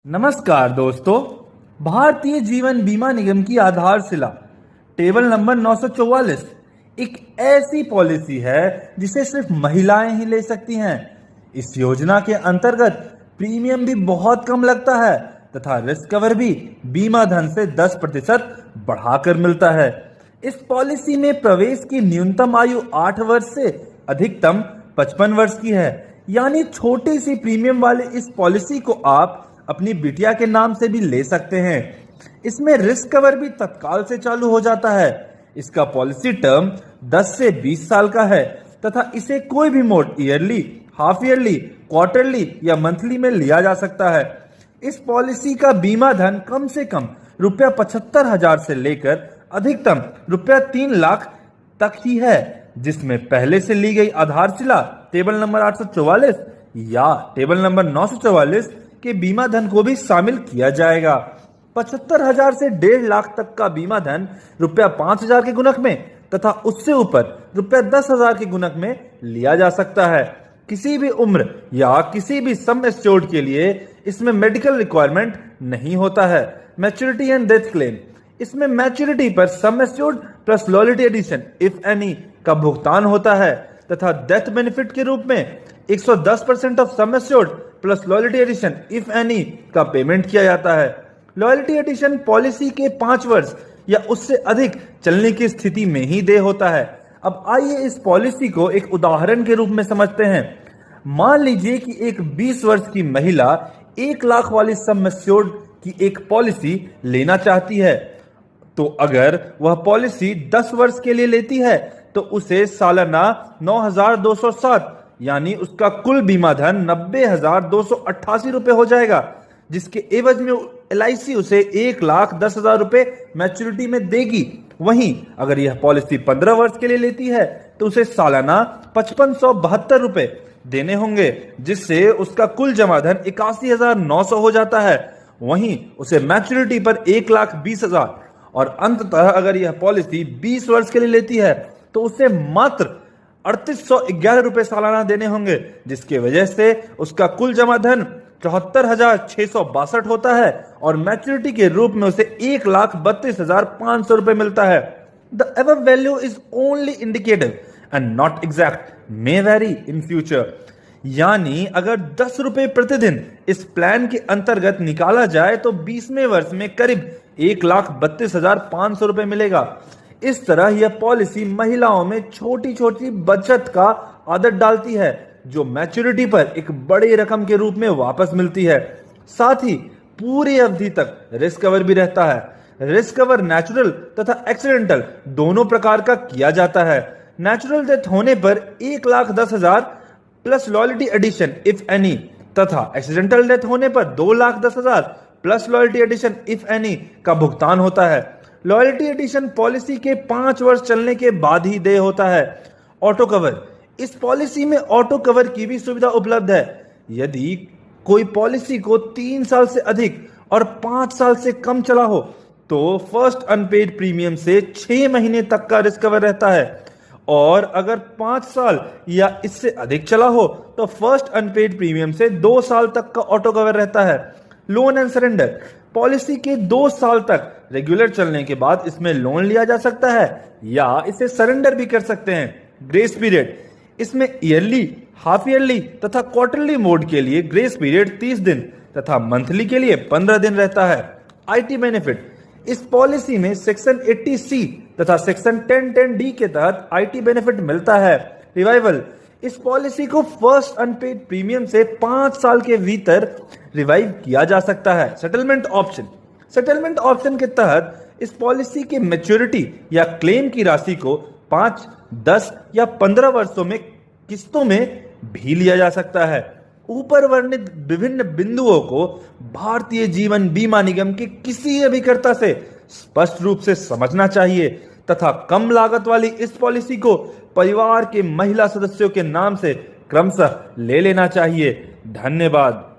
नमस्कार दोस्तों। भारतीय जीवन बीमा निगम की आधारशिला टेबल नंबर 944 एक ऐसी पॉलिसी है जिसे सिर्फ महिलाएं ही ले सकती हैं। इस योजना के अंतर्गत प्रीमियम भी बहुत कम लगता है तथा रिस्क कवर भी बीमा धन से 10% बढ़ाकर मिलता है। इस पॉलिसी में प्रवेश की न्यूनतम आयु 8 वर्ष से अधिकतम 55 वर्ष की है, यानी छोटी सी प्रीमियम वाले इस पॉलिसी को आप अपनी बिटिया के नाम से भी ले सकते हैं। इसमें रिस्क कवर भी तत्काल से चालू हो जाता है। इसका पॉलिसी टर्म 10 से 20 साल का है तथा इसे कोई भी mode yearly, half yearly, quarterly या मंथली में लिया जा सकता है। इस पॉलिसी का बीमा धन कम से कम रुपया 75,000 से लेकर अधिकतम रुपया 3 लाख तक ही है, जिसमें पहले से ली गई आधारशिला टेबल नंबर 844 या टेबल नंबर 944 के बीमा धन को भी शामिल किया जाएगा। 75,000 से 1.5 लाख तक का बीमा धन रुपया 5,000 के गुणक में तथा उससे ऊपर रुपया 10,000 के गुणक में लिया जा सकता है। किसी भी उम्र या किसी भी सम एश्योर्ड के लिए इसमें मेडिकल रिक्वायरमेंट नहीं होता है। मैच्योरिटी एंड डेथ क्लेम, इसमें मैच्योरिटी पर sum assured plus loyalty addition if any का भुगतान होता है तथा डेथ बेनिफिट के रूप में 110% of sum assured plus loyalty addition if any का पेमेंट किया जाता है। लॉयल्टी एडिशन पॉलिसी के 5 वर्ष या उससे अधिक चलने की स्थिति में ही देय होता है। अब आइए इस पॉलिसी को एक उदाहरण के रूप में समझते हैं। मान लीजिए कि एक 20 वर्ष की महिला 1 लाख वाली सम एश्योर्ड की एक पॉलिसी लेना चाहती है, तो अगर वह पॉलिसी 10 वर्ष के लिए लेती है तो उसे सालाना 9,207 यानी उसका कुल बीमा धन 90,288 रुपए हो जाएगा, जिसके एवज में LIC उसे 1,10,000 रुपए मैच्योरिटी में देगी। वहीं अगर यह पॉलिसी 15 वर्ष के लिए लेती है तो उसे सालाना 5,572 रुपए देने होंगे, जिससे उसका कुल जमा धन 81,900 हो जाता है। वहीं उसे मैच्योरिटी पर 1,20,000 और अंततः अगर यह पॉलिसी 20 वर्ष के लिए लेती है तो उसे मात्र 3,811 रुपए सालाना देने होंगे, जिसकी वजह से उसका कुल जमा धन 74,662 होता है और मैच्योरिटी के रूप में उसे 1,32,500 रुपए मिलता है। The above value is only indicative and not exact, may very in future. यानी अगर 10 रुपए प्रतिदिन इस प्लान के अंतर्गत निकाला जाए तो 20वें वर्ष में करीब 1,32,500 रुपए मिलेगा। इस तरह यह पॉलिसी महिलाओं में छोटी छोटी बचत का आदत डालती है, जो मैच्योरिटी पर एक बड़ी रकम के रूप में वापस मिलती है। साथ ही पूरी अवधि तक रिस्क कवर भी रहता है। रिस्क कवर नेचुरल तथा एक्सीडेंटल दोनों प्रकार का किया जाता है। नेचुरल डेथ होने पर 1,10,000 plus loyalty addition if any तथा एक्सीडेंटल डेथ होने पर 2,10,000 plus loyalty addition if any का भुगतान होता है। लॉयल्टी एडिशन पॉलिसी के 5 वर्ष चलने के बाद ही देय होता है। ऑटो कवर, इस पॉलिसी में ऑटो कवर की भी सुविधा उपलब्ध है। यदि कोई पॉलिसी को 3 साल से अधिक और 5 साल से कम चला हो तो फर्स्ट अनपेड प्रीमियम से 6 महीने तक का रिस्क कवर रहता है, और अगर 5 साल या इससे अधिक चला हो तो फर्स्ट अनपेड प्रीमियम से 2 साल तक का ऑटो कवर रहता है। लोन एंड सरेंडर, पॉलिसी के 2 साल तक रेगुलर चलने के बाद इसमें लोन लिया जा सकता है या इसे सरेंडर भी कर सकते हैं। ग्रेस पीरियड, इसमें ईयरली, हाफ ईयरली तथा क्वार्टरली मोड के लिए ग्रेस पीरियड 30 दिन तथा मंथली के लिए 15 दिन रहता है। IT बेनिफिट, इस पॉलिसी में सेक्शन 80C तथा सेक्शन 1010D के तहत IT बेनिफिट मिलता है। रिवाइवल, इस पॉलिसी को फर्स्ट अनपेड प्रीमियम से 5 साल के भीतर रिवाइव किया जा सकता है। सेटलमेंट ऑप्शन, सेटलमेंट ऑप्शन के तहत इस पॉलिसी के मैच्योरिटी या क्लेम की राशि को 5, 10 या 15 वर्षों में किस्तों में भी लिया जा सकता है। ऊपर वर्णित विभिन्न बिंदुओं को भारतीय जीवन बीमा निगम के किसी अभिकर्ता से स्पष्ट रूप से समझना चाहिए तथा कम लागत वाली इस पॉलिसी को परिवार के महिला सदस्यों के नाम से क्रमशः ले लेना चाहिए। धन्यवाद।